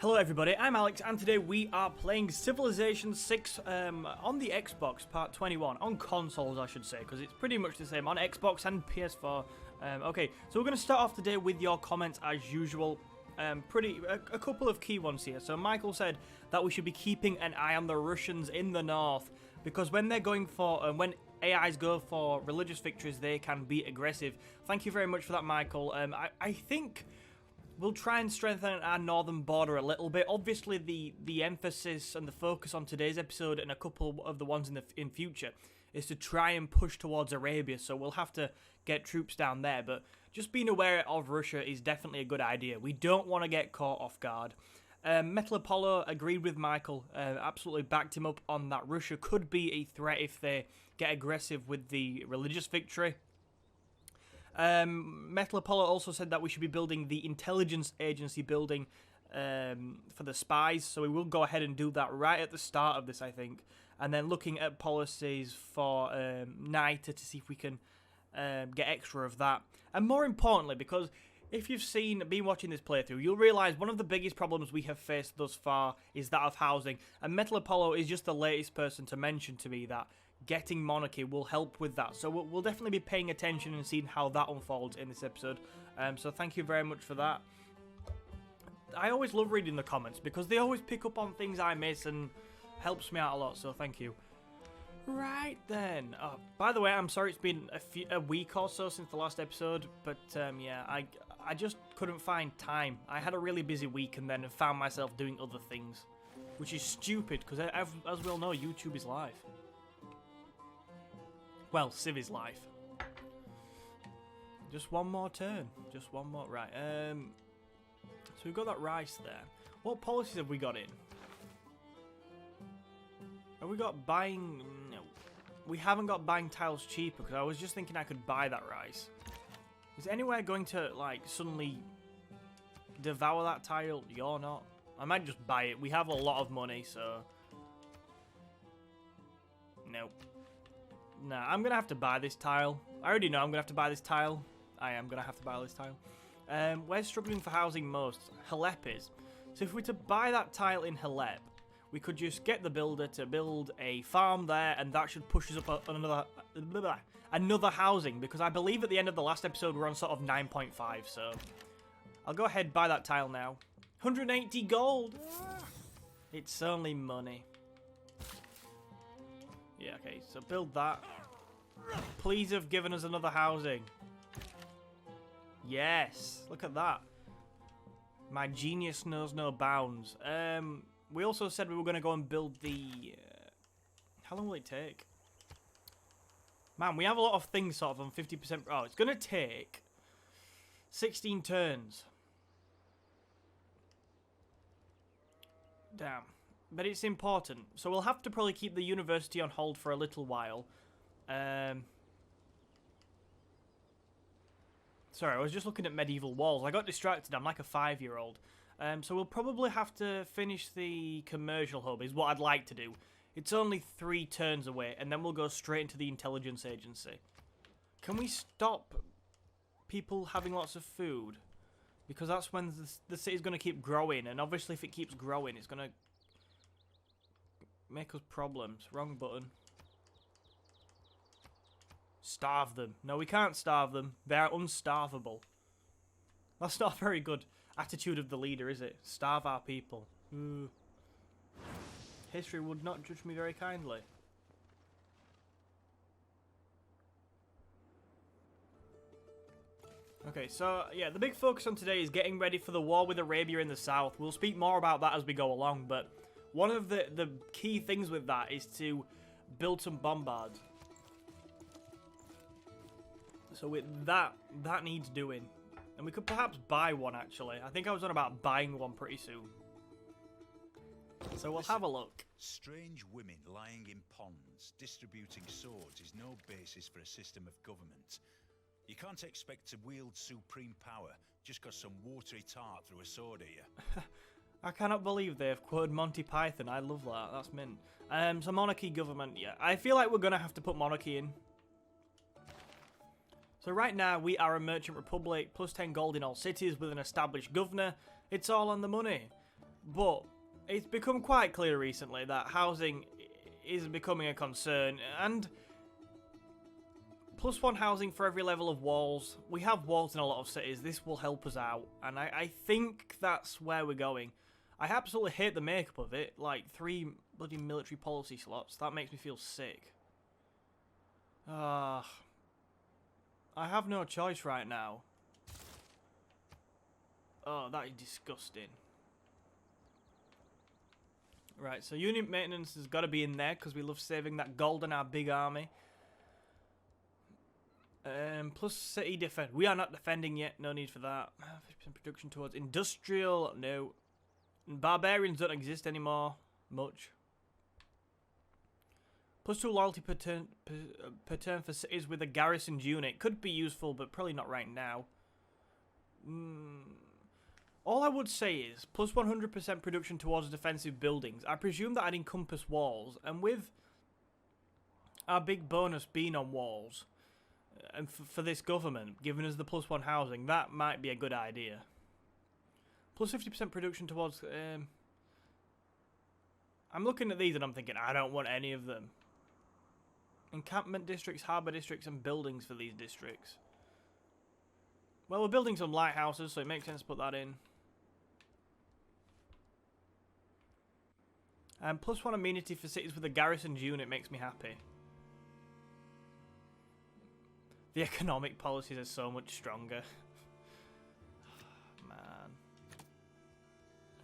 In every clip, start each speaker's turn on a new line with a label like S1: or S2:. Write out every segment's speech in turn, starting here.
S1: Hello everybody, I'm Alex and today we are playing Civilization 6 on the Xbox, part 21, on consoles I should say, because it's pretty much the same on Xbox and PS4. Okay, so we're going to start off today with your comments as usual. A couple of key ones here. So Michael said that we should be keeping an eye on the Russians in the north, because when they're going for, when AIs go for religious victories, they can be aggressive. Thank you very much for that, Michael. I think we'll try and strengthen our northern border a little bit. Obviously, the emphasis and the focus on today's episode and a couple of the ones in future is to try and push towards Arabia, so we'll have to get troops down there. But just being aware of Russia is definitely a good idea. We don't want to get caught off guard. Metal Apollo agreed with Michael, absolutely backed him up on that. Russia could be a threat if they get aggressive with the religious victory. Metal Apollo also said that we should be building the intelligence agency building for the spies, so we will go ahead and do that right at the start of this, I think, and then looking at policies for NITA to see if we can get extra of that. And more importantly, because if you've been watching this playthrough, you'll realise one of the biggest problems we have faced thus far is that of housing, and Metal Apollo is just the latest person to mention to me that getting monarchy will help with that. So we'll definitely be paying attention and seeing how that unfolds in this episode. So thank you very much for that. I always love reading the comments because they always pick up on things I miss and helps me out a lot, so thank you. Right then. Oh, by the way, I'm sorry it's been a week or so since the last episode, but yeah, I just couldn't find time. I had a really busy week and then found myself doing other things, which is stupid because as we all know, YouTube is live. Well, Civ is life. Just one more turn. Just one more. Right. So we've got that rice there. What policies have we got in? Have we got buying? No. We haven't got buying tiles cheaper because I was just thinking I could buy that rice. Is anywhere going to, like, suddenly devour that tile? You're not. I might just buy it. We have a lot of money, so. Nope. Nah, I'm going to have to buy this tile. I already know I'm going to have to buy this tile. I am going to have to buy this tile. Where's struggling for housing most? Halep is. So if we were to buy that tile in Halep, we could just get the builder to build a farm there, and that should push us up another housing, because I believe at the end of the last episode we're on sort of 9.5, so I'll go ahead and buy that tile now. 180 gold! It's only money. Yeah, okay, so build that. Please have given us another housing. Yes, look at that. My genius knows no bounds. We also said we were going to go and build the... how long will it take? Man, we have a lot of things sort of on 50%. Oh, it's going to take 16 turns. Damn. But it's important. So we'll have to probably keep the university on hold for a little while. Sorry, I was just looking at medieval walls. I got distracted. I'm like a 5-year-old. So we'll probably have to finish the commercial hub, is what I'd like to do. It's only 3 turns away, and then we'll go straight into the intelligence agency. Can we stop people having lots of food? Because that's when the city's going to keep growing, and obviously if it keeps growing, it's going to make us problems. Wrong button. Starve them. No, we can't starve them. They're unstarvable. That's not a very good attitude of the leader, is it? Starve our people. Ooh. History would not judge me very kindly. Okay, so yeah, the big focus on today is getting ready for the war with Arabia in the south. We'll speak more about that as we go along, but one of the key things with that is to build some bombards. So with that needs doing. And we could perhaps buy one, actually. I think I was on about buying one pretty soon. So we'll have a look.
S2: Strange women lying in ponds, distributing swords is no basis for a system of government. You can't expect to wield supreme power just because some watery tart threw a sword at you.
S1: I cannot believe they've quoted Monty Python. I love that. That's mint. So monarchy government, yeah. I feel like we're going to have to put monarchy in. So right now, we are a merchant republic, plus 10 gold in all cities with an established governor. It's all on the money. But it's become quite clear recently that housing is becoming a concern, and +1 housing for every level of walls. We have walls in a lot of cities. This will help us out, and I think that's where we're going. I absolutely hate the makeup of it, like 3 bloody military policy slots. That makes me feel sick. I have no choice right now. Oh, that is disgusting. Right, so unit maintenance has got to be in there because we love saving that gold in our big army. Plus city defend. We are not defending yet. No need for that. 50% production towards industrial. No. Barbarians don't exist anymore. Much. +2 loyalty per turn for cities with a garrisoned unit. Could be useful, but probably not right now. All I would say is +100% production towards defensive buildings. I presume that I'd encompass walls, and with our big bonus being on walls, and for this government, giving us the +1 housing, that might be a good idea. +50% production towards... I'm looking at these and I'm thinking, I don't want any of them. Encampment districts, harbour districts, and buildings for these districts. Well, we're building some lighthouses, so it makes sense to put that in. And +1 amenity for cities with a garrisoned unit makes me happy. The economic policies are so much stronger. Man.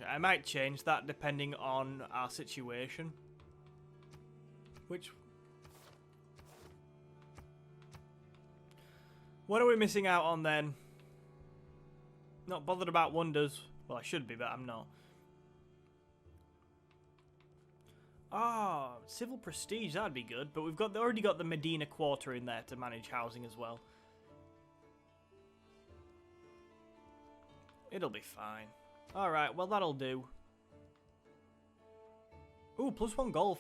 S1: I might change that depending on our situation. Which... What are we missing out on then? Not bothered about wonders. Well, I should be, but I'm not. Ah, civil prestige, that'd be good. But we've already got the Medina Quarter in there to manage housing as well. It'll be fine. Alright, well that'll do. Ooh, +1 gold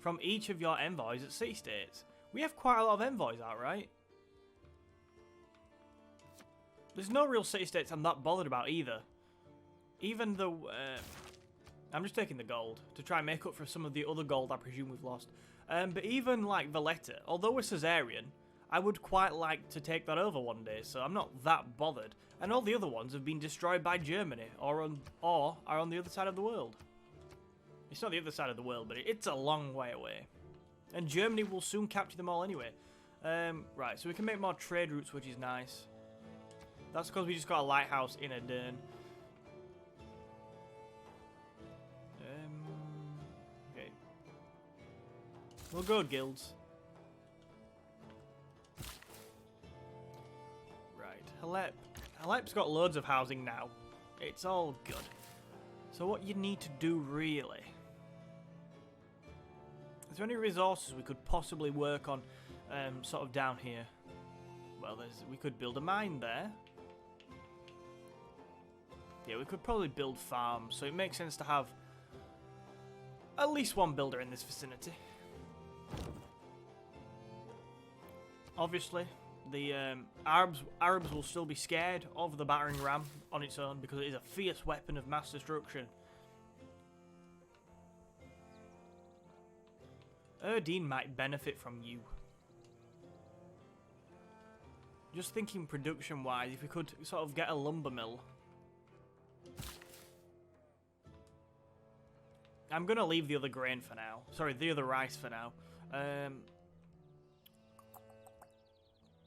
S1: from each of your envoys at city states. We have quite a lot of envoys out, right? There's no real city states I'm that bothered about either. Even though... I'm just taking the gold to try and make up for some of the other gold I presume we've lost. But even like Valletta, although we're Caesarian, I would quite like to take that over one day, so I'm not that bothered. And all the other ones have been destroyed by Germany, or are on the other side of the world. It's not the other side of the world, but it's a long way away. And Germany will soon capture them all anyway. Right, so we can make more trade routes, which is nice. That's because we just got a lighthouse in Adern. Okay. We'll go guilds. Right, Halep. Halep's got loads of housing now. It's all good. So what you need to do really... Is there any resources we could possibly work on sort of down here? Well, we could build a mine there. Yeah, we could probably build farms, so it makes sense to have at least one builder in this vicinity. Obviously, the Arabs will still be scared of the battering ram on its own because it is a fierce weapon of mass destruction. Erdene might benefit from you. Just thinking production-wise, if we could sort of get a lumber mill. I'm going to leave the other grain for now. Sorry, the other rice for now.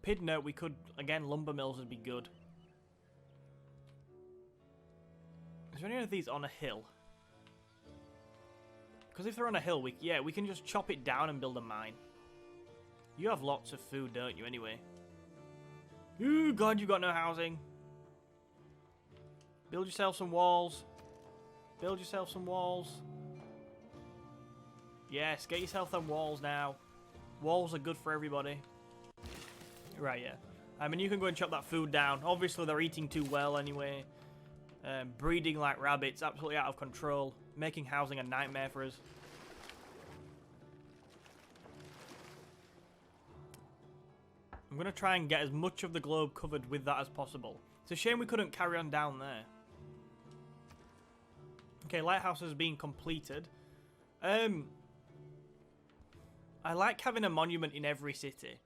S1: Pidna, we could... Again, lumber mills would be good. Is there any of these on a hill? Because if they're on a hill, we can just chop it down and build a mine. You have lots of food, don't you, anyway? Ooh, God, you got no housing. Build yourself some walls. Build yourself some walls. Yes, get yourself them walls now. Walls are good for everybody. Right, yeah. I mean, you can go and chop that food down. Obviously, they're eating too well anyway. Breeding like rabbits, absolutely out of control. Making housing a nightmare for us. I'm going to try and get as much of the globe covered with that as possible. It's a shame we couldn't carry on down there. Okay, lighthouse has been completed. I like having a monument in every city.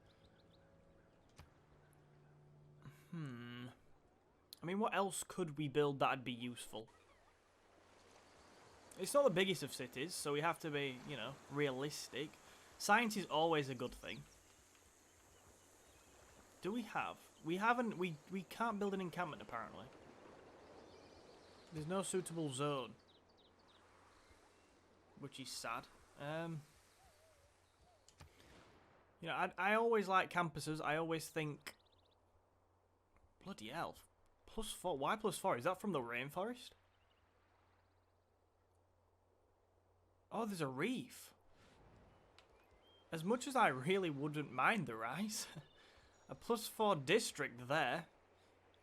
S1: I mean, what else could we build that'd be useful? It's not the biggest of cities, so we have to be, you know, realistic. Science is always a good thing. Do we have? We haven't. We can't build an encampment apparently. There's no suitable zone, which is sad. You know, I always like campuses. I always think, bloody hell, +4. Why +4? Is that from the rainforest? Oh, there's a reef. As much as I really wouldn't mind the rise, a +4 district there.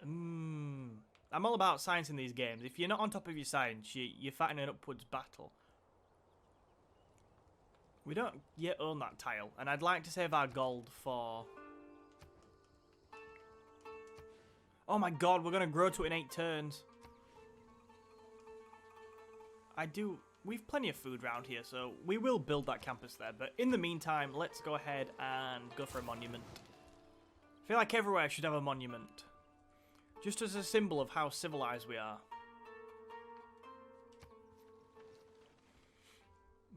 S1: I'm all about science in these games. If you're not on top of your science, you're fighting an upwards battle. We don't yet own that tile, and I'd like to save our gold for... Oh my god, we're going to grow to it in 8 turns. We've plenty of food around here, so we will build that campus there. But in the meantime, let's go ahead and go for a monument. I feel like everywhere should have a monument. Just as a symbol of how civilized we are.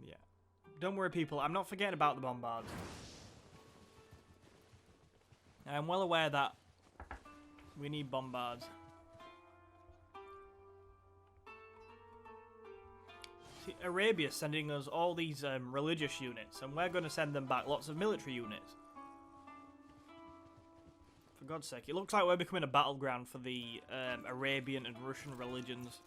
S1: Yeah. Don't worry, people. I'm not forgetting about the bombards. I'm well aware that we need bombards. See, Arabia's sending us all these religious units, and we're going to send them back lots of military units. For God's sake, it looks like we're becoming a battleground for the Arabian and Russian religions.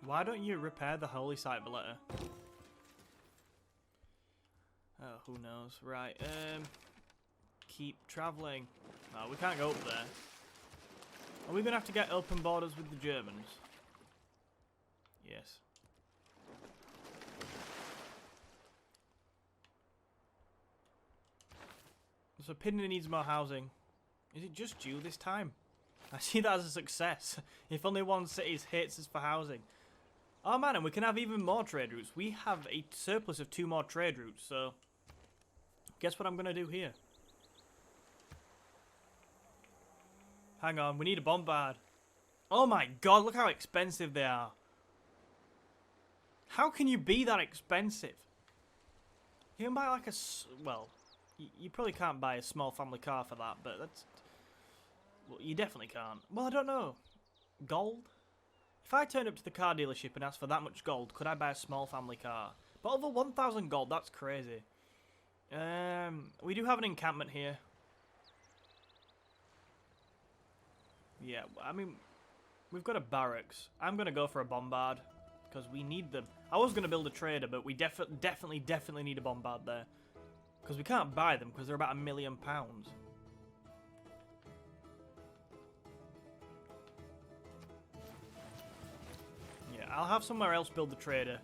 S1: Why don't you repair the holy site, Valletta? Oh, who knows? Right, keep travelling. No, we can't go up there. Are we going to have to get open borders with the Germans? Yes. So Pydna needs more housing. Is it just due this time? I see that as a success. If only one city hates us for housing. Oh man, and we can have even more trade routes. We have a surplus of 2 more trade routes, so... Guess what I'm going to do here? Hang on, we need a bombard. Oh my god, look how expensive they are. How can you be that expensive? You can buy like a... Well, you probably can't buy a small family car for that, but that's... Well, you definitely can't. Well, I don't know. Gold? If I turned up to the car dealership and asked for that much gold, could I buy a small family car? But over 1,000 gold, that's crazy. We do have an encampment here. Yeah, I mean, we've got a barracks. I'm going to go for a bombard, because we need them. I was going to build a trader, but we definitely need a bombard there. Because we can't buy them, because they're about £1 million. Yeah, I'll have somewhere else build the trader.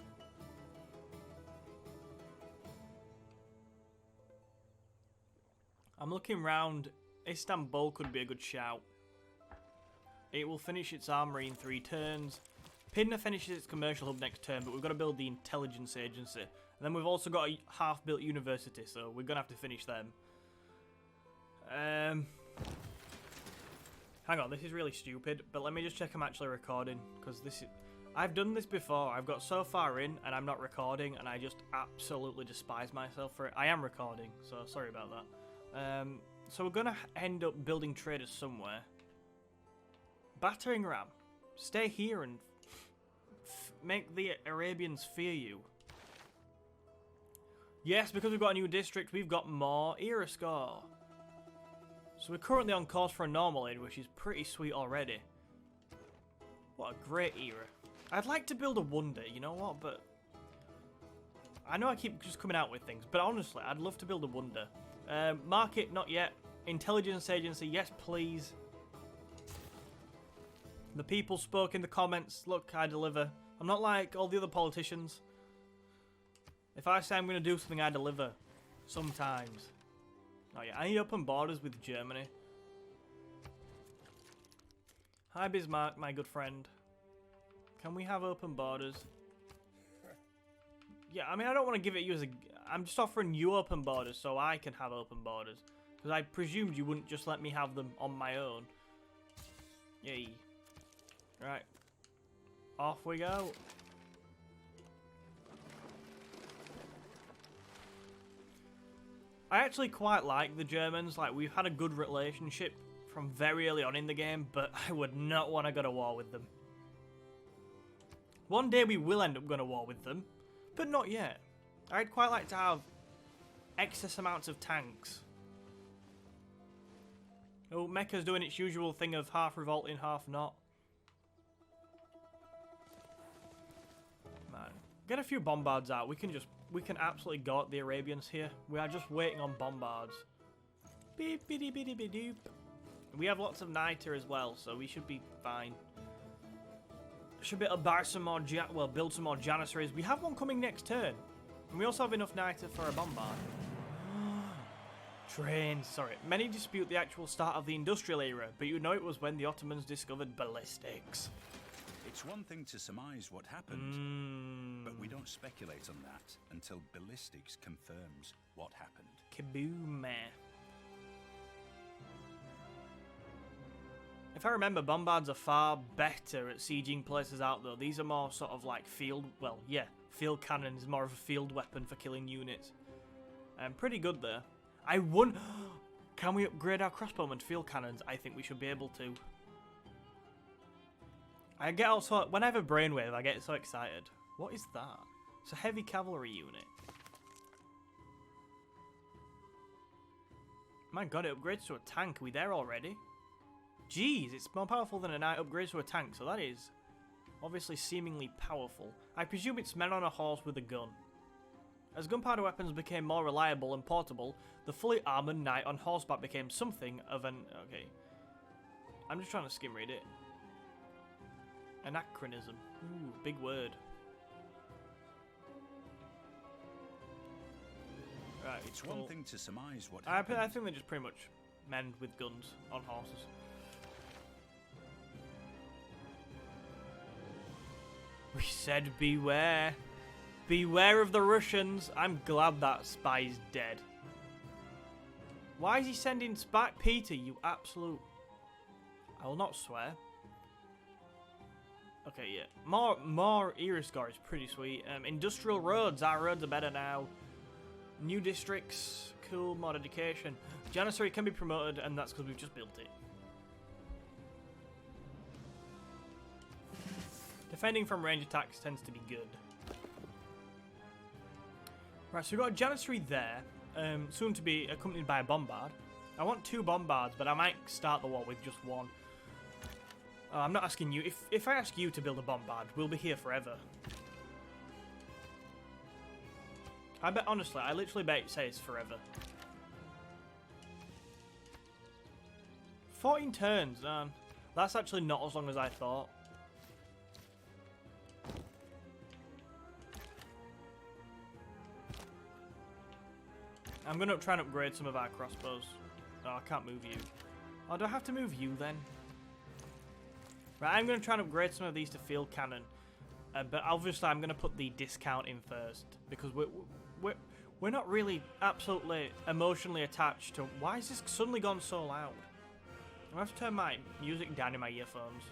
S1: I'm looking round. Istanbul could be a good shout. It will finish its armory in 3 turns. Pydna finishes its commercial hub next turn, but we've got to build the intelligence agency. And then we've also got a half-built university, so we're going to have to finish them. Hang on, this is really stupid, but let me just check I'm actually recording, because this is... I've done this before. I've got so far in, and I'm not recording, and I just absolutely despise myself for it. I am recording, so sorry about that. So we're going to end up building traders somewhere. Battering ram. Stay here and make the Arabians fear you. Yes, because we've got a new district, we've got more era score. So we're currently on course for a normal age, which is pretty sweet already. What a great era. I'd like to build a wonder, you know what, but... I know I keep just coming out with things, but honestly, I'd love to build a wonder. Market, not yet. Intelligence agency, yes please. The people spoke in the comments. Look, I deliver. I'm not like all the other politicians. If I say I'm going to do something, I deliver. Sometimes. Oh yeah, I need open borders with Germany. Hi, Bismarck, my good friend. Can we have open borders? Yeah, I mean, I don't want to give it you as a... I'm just offering you open borders so I can have open borders. Because I presumed you wouldn't just let me have them on my own. Yay. Right. Off we go. I actually quite like the Germans. Like, we've had a good relationship from very early on in the game, but I would not want to go to war with them. One day we will end up going to war with them, but not yet. I'd quite like to have excess amounts of tanks. Oh, Mecca's doing its usual thing of half revolting, half not. Man, get a few bombards out. We can absolutely go at the Arabians here. We are just waiting on bombards. Beep, beep, beep, beep, beep, beep. We have lots of niter as well, so we should be fine. Should be able to buy some more, build some more janissaries. We have one coming next turn. And we also have enough niter for a bombard. Trains, sorry. Many dispute the actual start of the industrial era, but you know it was when the Ottomans discovered ballistics.
S2: It's one thing to surmise what happened, but we don't speculate on that until ballistics confirms what happened.
S1: Kaboom. If I remember, bombards are far better at sieging places out, though. These are more sort of like field... Well, yeah, field cannon is more of a field weapon for killing units. Pretty good there. I won... Can we upgrade our crossbowmen to field cannons? I think we should be able to. I get also... When I have a brainwave, I get so excited. What is that? It's a heavy cavalry unit. My god, it upgrades to a tank. Are we there already? Jeez, it's more powerful than a knight upgrades to a tank, so that is obviously seemingly powerful. I presume it's men on a horse with a gun. As gunpowder weapons became more reliable and portable, the fully armoured knight on horseback became something of an... Okay. I'm just trying to skim read it. Anachronism. Ooh, big word. Right,
S2: it's one thing to surmise what
S1: I
S2: happened.
S1: think they're just pretty much men with guns on horses. We said beware. Beware of the Russians. I'm glad that spy's dead. Why is he sending spy? Peter, you absolute... I will not swear. Okay, yeah. More era score is pretty sweet. Industrial roads. Our roads are better now. New districts. Cool. More education. Janissary can be promoted, and that's because we've just built it. Defending from range attacks tends to be good. Right, so we've got a Janissary there, soon to be accompanied by a bombard. I want 2 bombards, but I might start the war with just 1. I'm not asking you. If I ask you to build a bombard, we'll be here forever. I bet, honestly, I literally bet it says forever. 14 turns, man. That's actually not as long as I thought. I'm going to try and upgrade some of our crossbows. Oh, I can't move you. Oh, do I have to move you then? Right, I'm going to try and upgrade some of these to field cannon. But obviously I'm going to put the discount in first. Because we're not really absolutely emotionally attached to... Why is this suddenly gone so loud? I have to turn my music down in my earphones.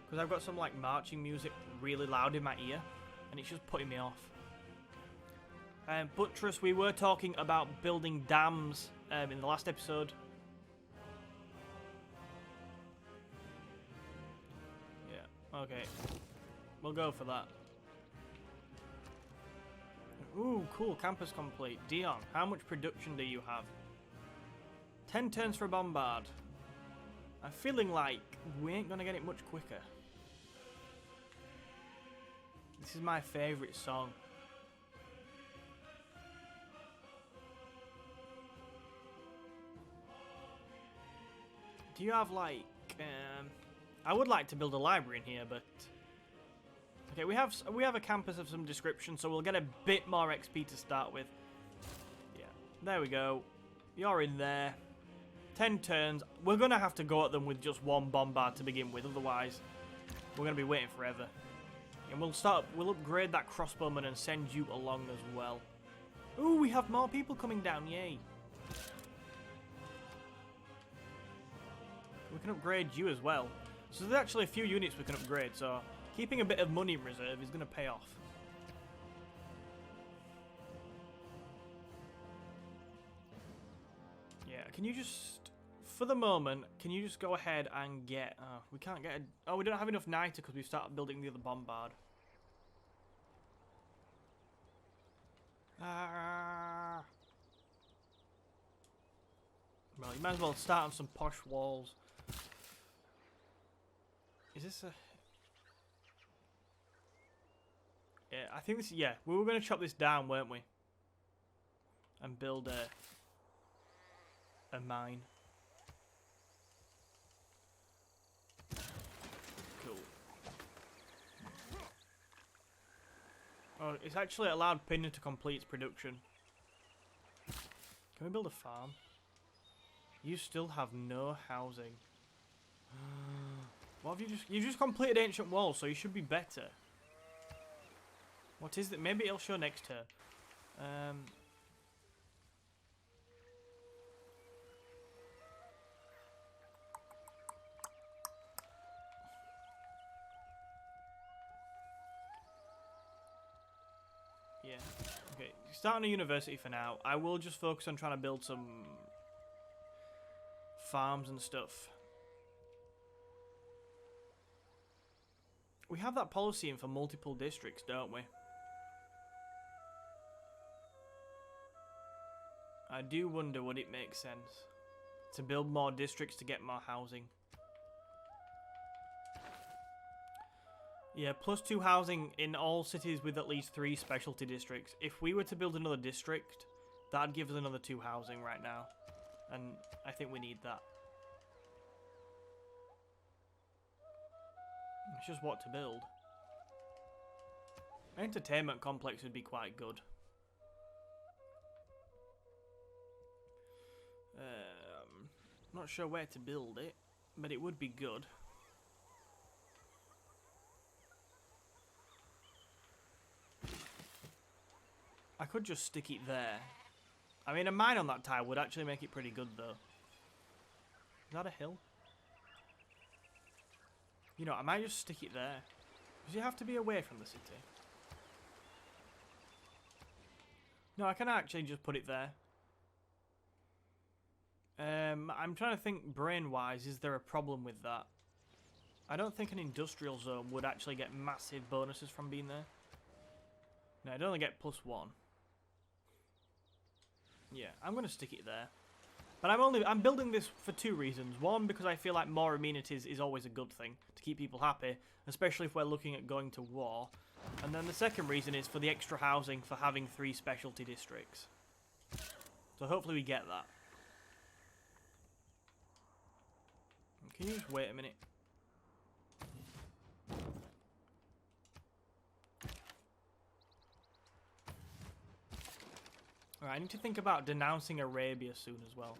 S1: Because I've got some like marching music really loud in my ear. And it's just putting me off. Buttress, we were talking about building dams in the last episode. Yeah, okay. We'll go for that. Ooh, cool, campus complete. Dion, how much production do you have? 10 turns for a bombard. I'm feeling like we ain't gonna get it much quicker. This is my favourite song. Do you have like... I would like to build a library in here, but... Okay, we have a campus of some description, so we'll get a bit more XP to start with. Yeah, there we go. You're in there. 10 turns. We're going to have to go at them with just one bombard to begin with, otherwise we're going to be waiting forever. And we'll upgrade that crossbowman and send you along as well. Ooh, we have more people coming down, yay. We can upgrade you as well. So there's actually a few units we can upgrade, so keeping a bit of money in reserve is going to pay off. Yeah, can you just, for the moment, can you just go ahead and get, we can't get, we don't have enough niter because we've started building the other bombard. Well, you might as well start on some posh walls. Is this a... Yeah, I think this... Yeah, we were going to chop this down, weren't we? And build a mine. Cool. Oh, it's actually allowed Pinner to complete its production. Can we build a farm? You still have no housing. What have you just completed ancient walls, so you should be better. What is it? Maybe it'll show next turn. Yeah. Okay. Starting a university for now. I will just focus on trying to build some farms and stuff. We have that policy in for multiple districts, don't we? I do wonder would it make sense to build more districts to get more housing. Yeah, +2 housing in all cities with at least 3 specialty districts. If we were to build another district, that'd give us another 2 housing right now. And I think we need that. It's just what to build. Entertainment complex would be quite good. Not sure where to build it, but it would be good. I could just stick it there. I mean, a mine on that tile would actually make it pretty good, though. Is that a hill? You know, I might just stick it there. Does it have to be away from the city? No, I can actually just put it there. I'm trying to think brain-wise, is there a problem with that? I don't think an industrial zone would actually get massive bonuses from being there. No, I'd only get +1. Yeah, I'm going to stick it there. But I'm building this for 2 reasons. One, because I feel like more amenities is always a good thing to keep people happy, especially if we're looking at going to war. And then the second reason is for the extra housing for having 3 specialty districts. So hopefully we get that. Can you just wait a minute? Alright, I need to think about denouncing Arabia soon as well.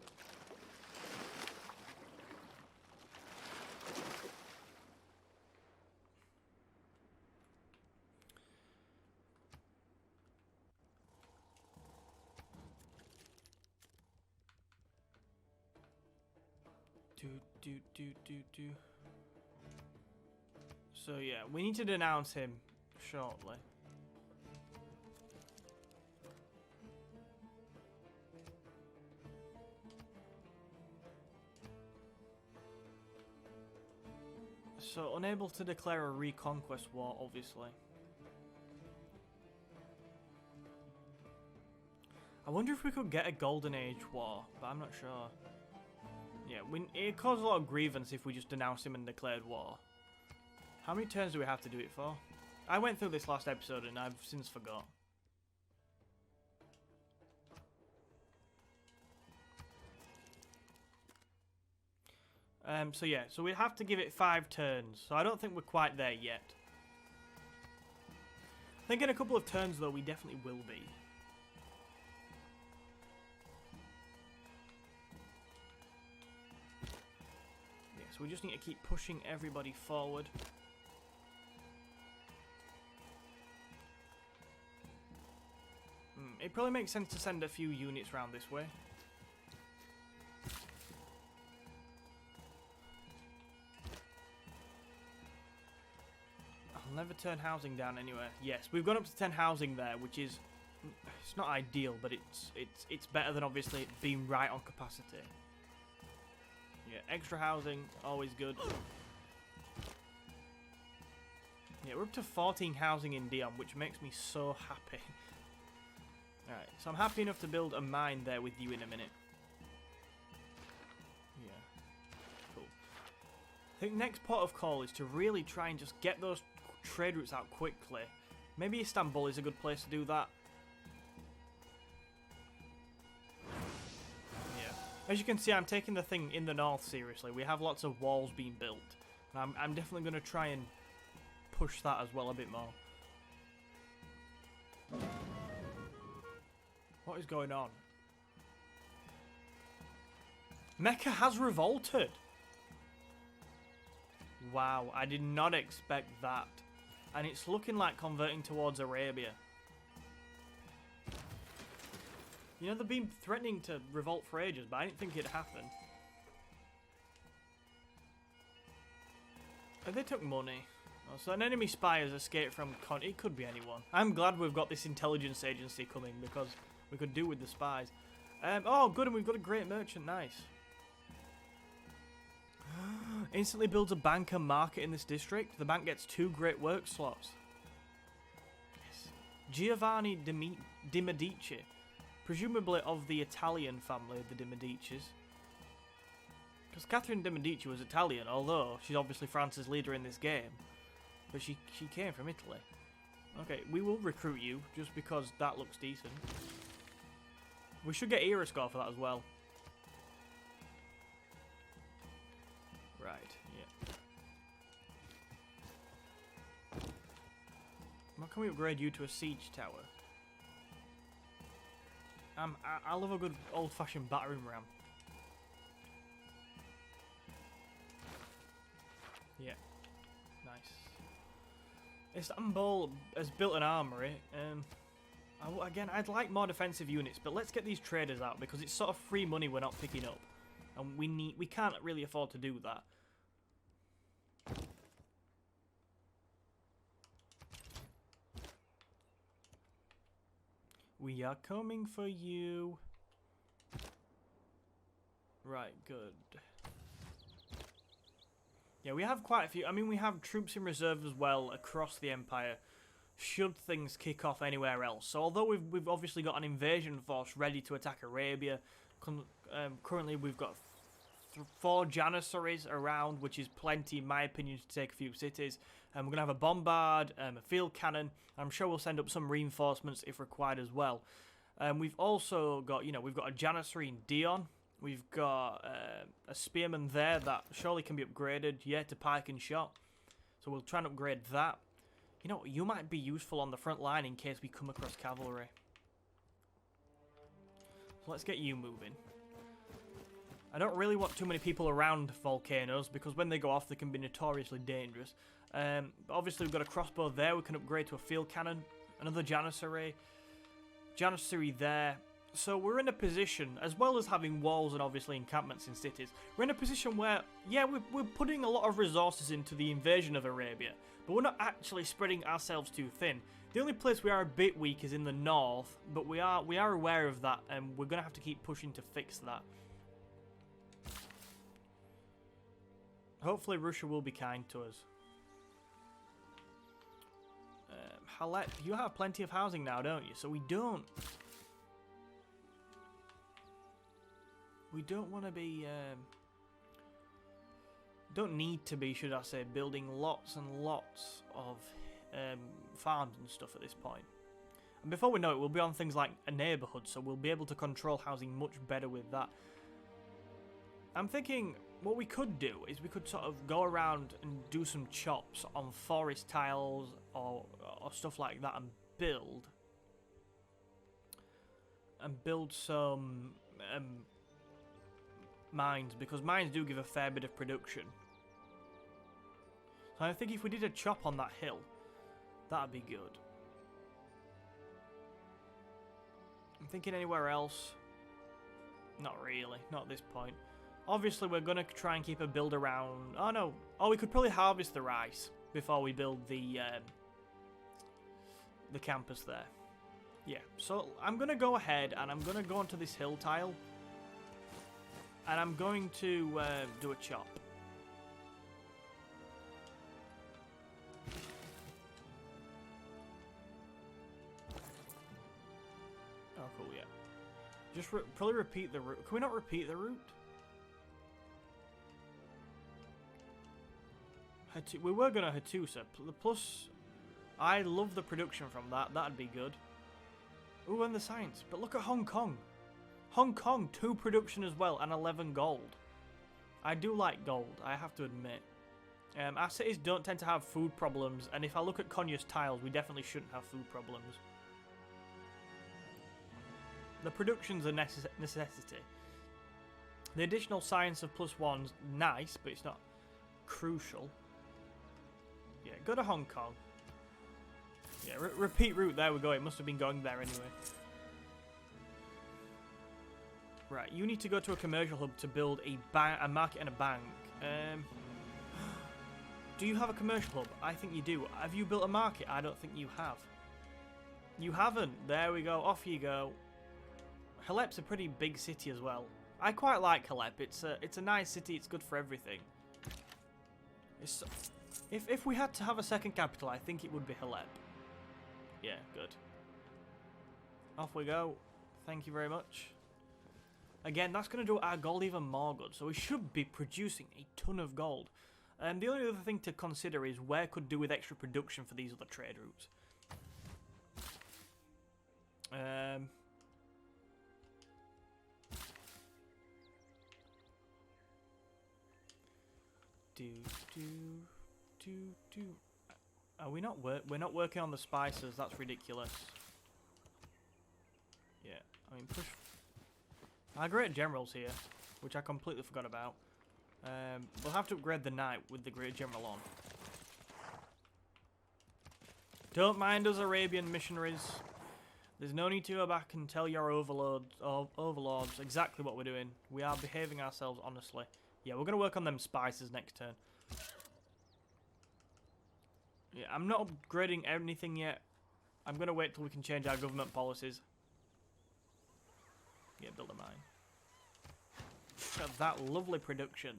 S1: So yeah, we need to denounce him shortly. So unable to declare a reconquest war, obviously. I wonder if we could get a Golden Age war, but I'm not sure. Yeah, it caused a lot of grievance if we just denounced him and declared war. How many turns do we have to do it for? I went through this last episode and I've since forgot. So yeah, so we'd have to give it 5 turns. So I don't think we're quite there yet. I think in a couple of turns though, we definitely will be. So we just need to keep pushing everybody forward. It probably makes sense to send a few units round this way. I'll never turn housing down anywhere. Yes, we've gone up to 10 housing there, which is... It's not ideal, but it's better than obviously it being right on capacity. Yeah, extra housing, always good. Yeah, we're up to 14 housing in Dion, which makes me so happy. Alright, so I'm happy enough to build a mine there with you in a minute. Yeah, cool. I think next port of call is to really try and just get those trade routes out quickly. Maybe Istanbul is a good place to do that. Yeah. As you can see, I'm taking the thing in the north seriously. We have lots of walls being built. And I'm definitely going to try and push that as well a bit more. What is going on? Mecca has revolted. Wow, I did not expect that. And it's looking like converting towards Arabia. You know, they've been threatening to revolt for ages, but I didn't think it'd happen. And they took money. Oh, so an enemy spy has escaped from it could be anyone. I'm glad we've got this intelligence agency coming because we could do with the spies. Oh, good, and we've got a great merchant. Nice. Instantly builds a bank and market in this district. The bank gets 2 great work slots. Yes. Giovanni de Medici, presumably of the Italian family of the de Medicis. Because Catherine de Medici was Italian, although she's obviously France's leader in this game. But she came from Italy. Okay, we will recruit you just because that looks decent. We should get era score for that as well. Right, yeah. How can we upgrade you to a siege tower? I love a good old-fashioned battering ram. Yeah, nice. Istanbul has built an armory. Again, I'd like more defensive units, but let's get these traders out because it's sort of free money we're not picking up, and we can't really afford to do that. We are coming for you. Right, good. Yeah, we have quite a few. I mean, we have troops in reserve as well across the Empire, should things kick off anywhere else. So although we've obviously got an invasion force ready to attack Arabia, currently we've got 4 janissaries around, which is plenty, in my opinion, to take a few cities. And we're going to have a bombard, a field cannon. I'm sure we'll send up some reinforcements if required as well. We've also got, we've got a janissary in Dion. We've got a spearman there that surely can be upgraded, yeah, to pike and shot. So we'll try and upgrade that. You know, you might be useful on the front line in case we come across cavalry. So let's get you moving. I don't really want too many people around volcanoes because when they go off they can be notoriously dangerous. But obviously we've got a crossbow there, we can upgrade to a field cannon, another janissary there. So we're in a position, as well as having walls and obviously encampments in cities, we're in a position where, yeah, we're putting a lot of resources into the invasion of Arabia, but we're not actually spreading ourselves too thin. The only place we are a bit weak is in the north, but we are aware of that, and we're going to have to keep pushing to fix that. Hopefully Russia will be kind to us. Halep, you have plenty of housing now, don't you? So we don't want to be, don't need to be, should I say, building lots and lots of farms and stuff at this point. And before we know it, we'll be on things like a neighbourhood, so we'll be able to control housing much better with that. I'm thinking what we could do is we could sort of go around and do some chops on forest tiles or stuff like that and build some mines, because mines do give a fair bit of production. So I think if we did a chop on that hill, that'd be good. I'm thinking anywhere else. Not really, not at this point. Obviously, we're going to try and keep a build around... Oh, no. Oh, we could probably harvest the rice before we build the campus there. Yeah, so I'm going to go ahead and I'm going to go onto this hill tile. And I'm going to do a chop. Oh, cool, yeah. Just probably repeat the route. Can we not repeat the route? We were going to Hattusa. Plus, I love the production from that. That'd be good. Ooh, and the science. But look at Hong Kong. Hong Kong, 2 production as well, and 11 gold. I do like gold, I have to admit. Our cities don't tend to have food problems, and if I look at Konya's tiles, we definitely shouldn't have food problems. The production's a necessity. The additional science of +1's nice, but it's not crucial. Yeah, go to Hong Kong. Yeah, repeat route, there we go, it must have been going there anyway. Right, you need to go to a commercial hub to build a market and a bank. Do you have a commercial hub? I think you do. Have you built a market? I don't think you have. You haven't. There we go. Off you go. Halep's a pretty big city as well. I quite like Halep. It's a nice city. It's good for everything. If we had to have a second capital, I think it would be Halep. Yeah, good. Off we go. Thank you very much. Again, that's going to do our gold even more good, so we should be producing a ton of gold. And the only other thing to consider is where could do with extra production for these other trade routes. Are we not we're not working on the spices? That's ridiculous. Yeah, I mean push. Our great general's here, which I completely forgot about. We'll have to upgrade the knight with the great general on. Don't mind us Arabian missionaries. There's no need to go back and tell your overlords exactly what we're doing. We are behaving ourselves honestly. Yeah, we're going to work on them spices next turn. Yeah, I'm not upgrading anything yet. I'm going to wait till we can change our government policies. Yeah, build a mine. Look at that lovely production.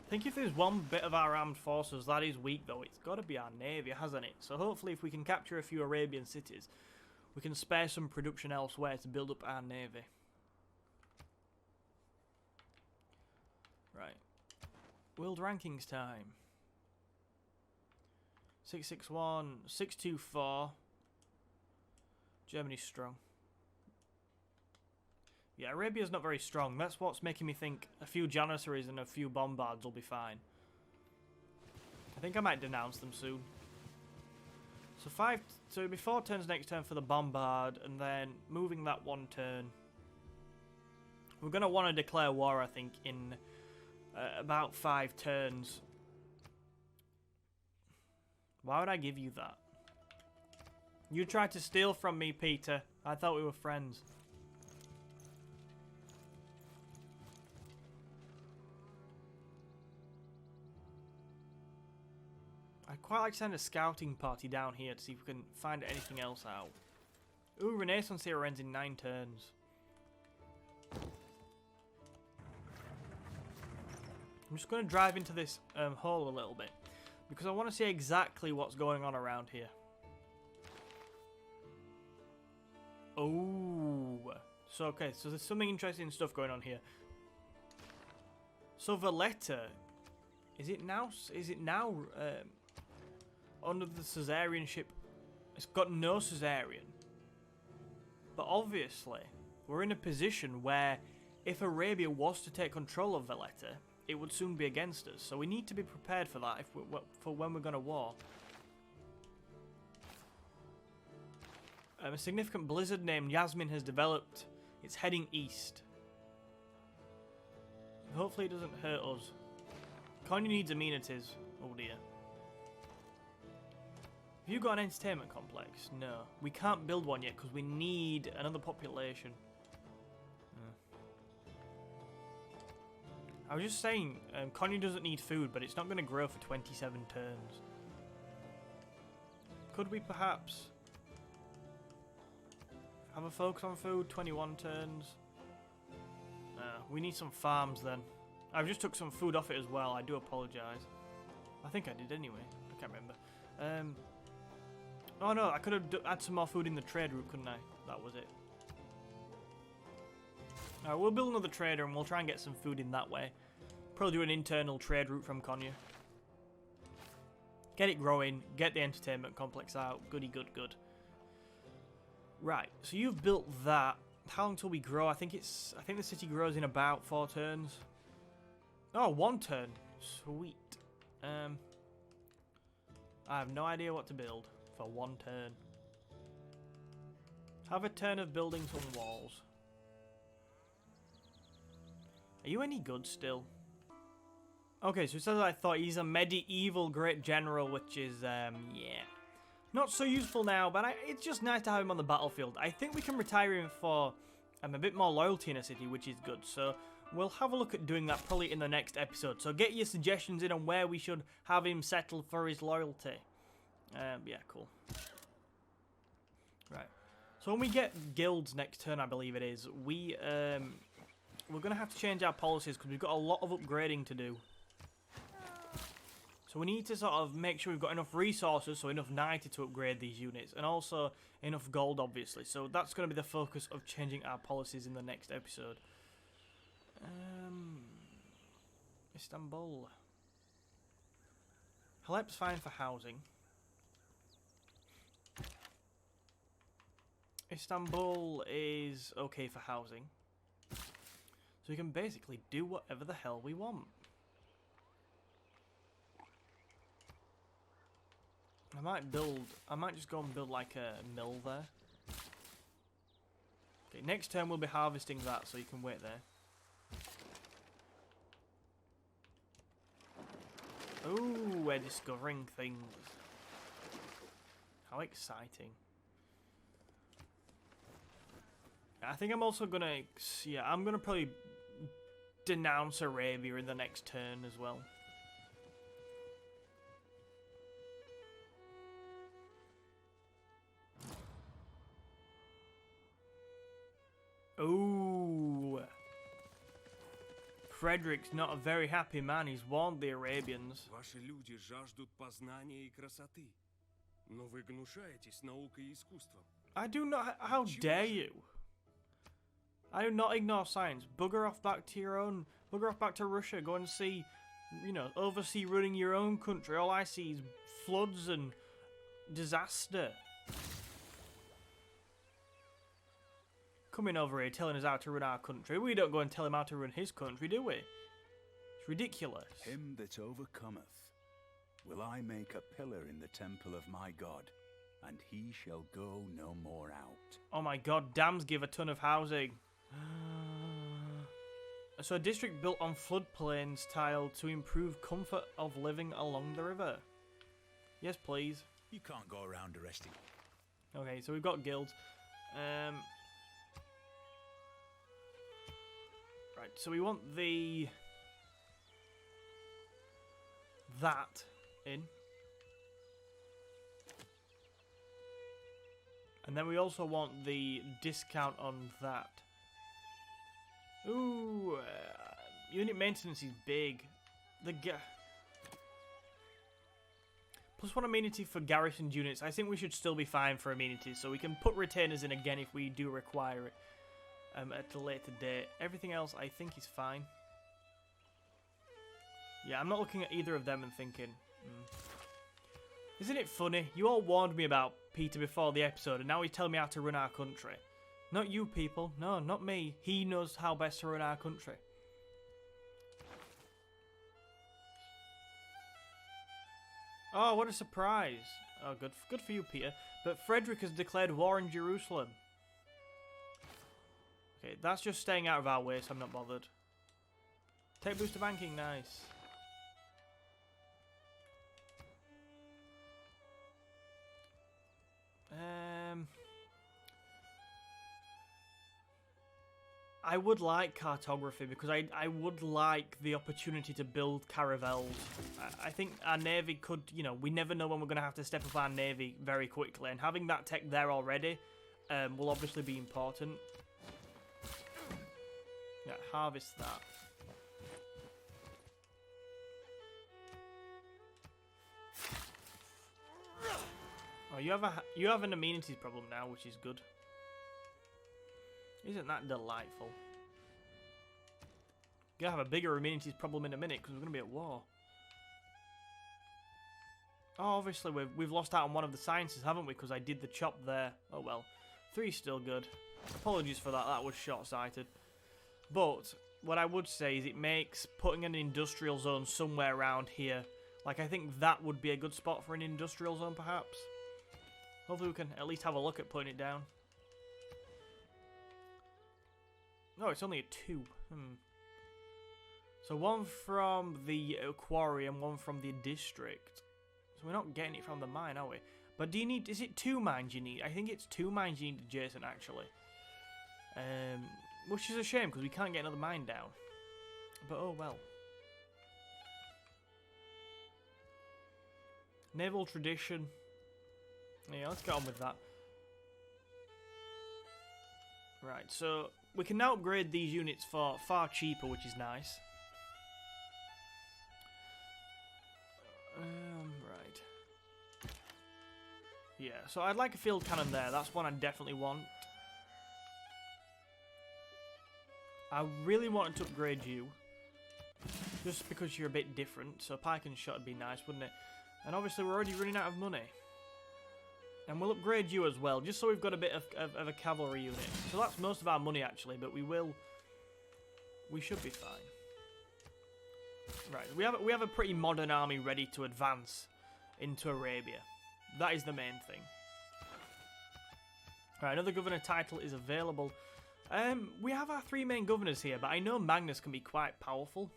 S1: I think if there's one bit of our armed forces that is weak though, it's got to be our navy, hasn't it? So hopefully if we can capture a few Arabian cities, we can spare some production elsewhere to build up our navy. Right. World rankings time. 661, 624. Germany's strong. Yeah, Arabia's not very strong. That's what's making me think a few Janissaries and a few Bombards will be fine. I think I might denounce them soon. So it'll be 4 turns next turn for the Bombard, and then moving that 1 turn. We're going to want to declare war, I think, in about 5 turns. Why would I give you that? You tried to steal from me, Peter. I thought we were friends. I'd quite like to send a scouting party down here to see if we can find anything else out. Ooh, Renaissance era ends in 9 turns. I'm just going to drive into this hole a little bit, because I want to see exactly what's going on around here. Oh, so okay, so there's something interesting stuff going on here. So Valletta, is it now under the Caesarianship? It's got no Caesarian, but obviously we're in a position where if Arabia was to take control of Valletta, it would soon be against us, so we need to be prepared for that for when we're going to war. A significant blizzard named Yasmin has developed It's heading east. Hopefully it doesn't hurt us. Konya needs amenities. Oh dear. Have you got an entertainment complex? No. We can't build one yet because we need another population. I was just saying, Konya doesn't need food, but it's not going to grow for 27 turns. Could we perhaps have a focus on food? 21 turns. We need some farms then. I just took some food off it as well. I do apologise. I think I did anyway. I can't remember. Oh no, I could have had some more food in the trade route, couldn't I? That was it. Alright, we'll build another trader and we'll try and get some food in that way. Probably do an internal trade route from Konya. Get it growing, get the entertainment complex out. Goody good good. Right, so you've built that. How long till we grow? I think the city grows in about 4 turns. Oh, 1 turn. Sweet. I have no idea what to build for 1 turn. Have a turn of building some walls. Are you any good still? Okay, so it says I thought he's a medieval great general, which is, yeah. Not so useful now, but it's just nice to have him on the battlefield. I think we can retire him for a bit more loyalty in a city, which is good. So we'll have a look at doing that probably in the next episode. So get your suggestions in on where we should have him settle for his loyalty. Yeah, cool. Right. So when we get guilds next turn, I believe it is, we're going to have to change our policies because we've got a lot of upgrading to do. So we need to sort of make sure we've got enough resources, so enough 90 to upgrade these units, and also enough gold, obviously. So that's going to be the focus of changing our policies in the next episode. Istanbul. Halep's fine for housing. Istanbul is okay for housing. So we can basically do whatever the hell we want. I might just go and build like a mill there. Okay, next turn we'll be harvesting that, so you can wait there. Ooh, we're discovering things. How exciting. I think I'm also gonna, yeah, I'm gonna probably denounce Arabia in the next turn as well. Ooh. Frederick's not a very happy man. He's warned the Arabians.
S3: Ваши люди жаждут познания и красоты, но вы гнушаетесь наукой и искусством.
S1: I do not. How dare you? I do not ignore science. Bugger off back to your own. Bugger off back to Russia. Go and see, you know, oversee running your own country. All I see is floods and disaster. Coming over here telling us how to run our country. We don't go and tell him how to run his country, do we? It's ridiculous.
S4: Him that overcometh will I make a pillar in the temple of my God, and he shall go no more out.
S1: Oh my god, dams give a ton of housing. So a district built on floodplains tiled to improve comfort of living along the river. Yes, please.
S2: You can't go around arresting.
S1: Okay, so we've got guilds. Right, so we want that in. And then we also want the discount on that. Ooh, unit maintenance is big. Plus 1 amenity for garrisoned units. I think we should still be fine for amenities, so we can put retainers in again if we do require it at a later date. Everything else I think is fine. Yeah, I'm not looking at either of them and thinking, Isn't it funny? You all warned me about Peter before the episode, and now he's telling me how to run our country. Not you people. No, not me. He knows how best to run our country. Oh, what a surprise. Oh, good for you, Peter. But Frederick has declared war on Jerusalem. Okay, that's just staying out of our way, so I'm not bothered. Take boost to banking, nice. I would like cartography because I would like the opportunity to build caravels. I think our navy could, you know, we never know when we're going to have to step up our navy very quickly, and having that tech there already will obviously be important. Yeah, harvest that. Oh, you have an amenities problem now, which is good. Isn't that delightful? Gonna have a bigger amenities problem in a minute because we're gonna be at war. Oh, obviously we've lost out on one of the sciences, haven't we? Because I did the chop there. Oh well, 3's still good. Apologies for that. That was short-sighted. But what I would say is it makes putting an industrial zone somewhere around here. Like I think that would be a good spot for an industrial zone, perhaps. Hopefully we can at least have a look at putting it down. No, it's only a 2. So one from the quarry and one from the district. So we're not getting it from the mine, are we? But do you need... Is it 2 mines you need? I think it's 2 mines you need adjacent, actually. Which is a shame, because we can't get another mine down. But oh well. Naval tradition. Yeah, let's get on with that. Right, so we can now upgrade these units for far cheaper, which is nice. Right. Yeah, so I'd like a field cannon there. That's one I definitely want. I really wanted to upgrade you. Just because you're a bit different. So pike and shot would be nice, wouldn't it? And obviously we're already running out of money. And we'll upgrade you as well, just so we've got a bit of a cavalry unit. So that's most of our money, actually, but we should be fine. Right, we have a pretty modern army ready to advance into Arabia. That is the main thing. Right, another governor title is available. We have our 3 main governors here, but I know Magnus can be quite powerful.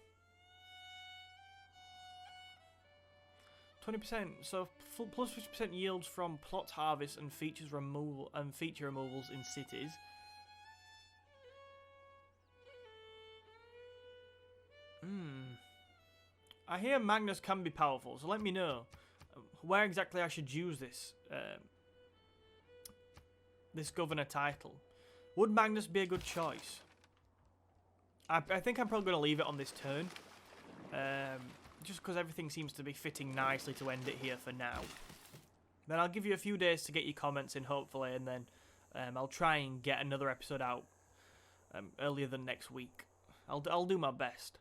S1: 20%, so plus 50% yields from plot harvest and feature removals in cities. I hear Magnus can be powerful, so let me know where exactly I should use this this governor title. Would Magnus be a good choice? I think I'm probably going to leave it on this turn. Just because everything seems to be fitting nicely to end it here for now. Then I'll give you a few days to get your comments in, hopefully, and then I'll try and get another episode out earlier than next week. I'll do my best.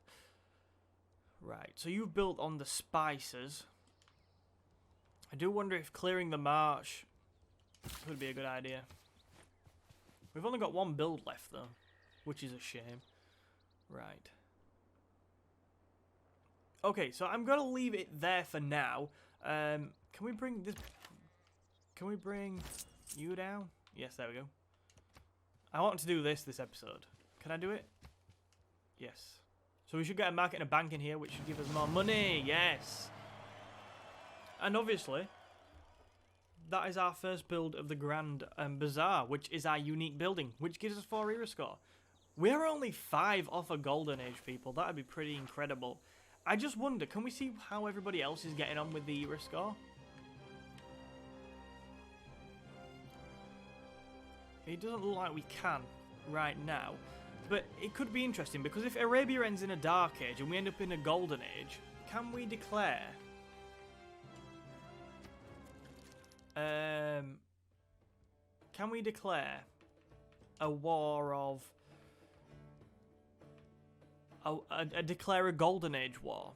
S1: Right, so you've built on the spices. I do wonder if clearing the marsh could be a good idea. We've only got 1 build left, though, which is a shame. Right. Okay, so I'm going to leave it there for now. Can we bring this... Can we bring you down? Yes, there we go. I want to do this episode. Can I do it? Yes. So we should get a market and a bank in here, which should give us more money. Yes. And obviously, that is our first build of the Grand Bazaar, which is our unique building, which gives us 4 era score. We're only 5 off a Golden Age, people. That would be pretty incredible. I just wonder, can we see how everybody else is getting on with the era score? It doesn't look like we can right now. But it could be interesting, because if Arabia ends in a Dark Age and we end up in a Golden Age, can we declare... can we declare a war of... declare a Golden Age war?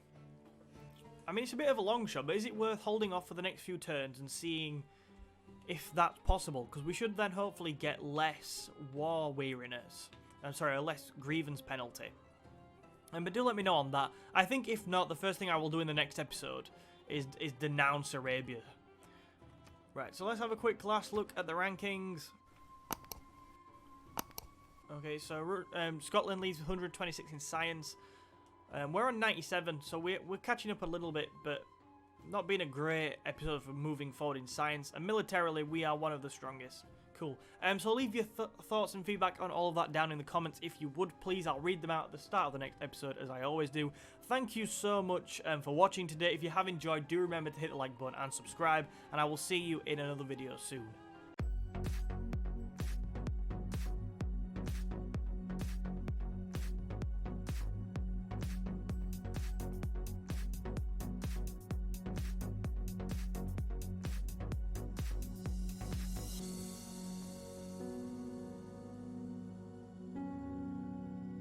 S1: I mean, it's a bit of a long shot, but is it worth holding off for the next few turns and seeing if that's possible? Because we should then hopefully get less war weariness. I'm sorry, a less grievance penalty. But do let me know on that. I think if not, the first thing I will do in the next episode is denounce Arabia. Right, so let's have a quick last look at the rankings. Okay, so Scotland leads 126 in science. We're on 97, so we're catching up a little bit, but not been a great episode for moving forward in science. And militarily, we are one of the strongest. Cool. So leave your thoughts and feedback on all of that down in the comments if you would, please. I'll read them out at the start of the next episode, as I always do. Thank you so much for watching today. If you have enjoyed, do remember to hit the like button and subscribe, and I will see you in another video soon.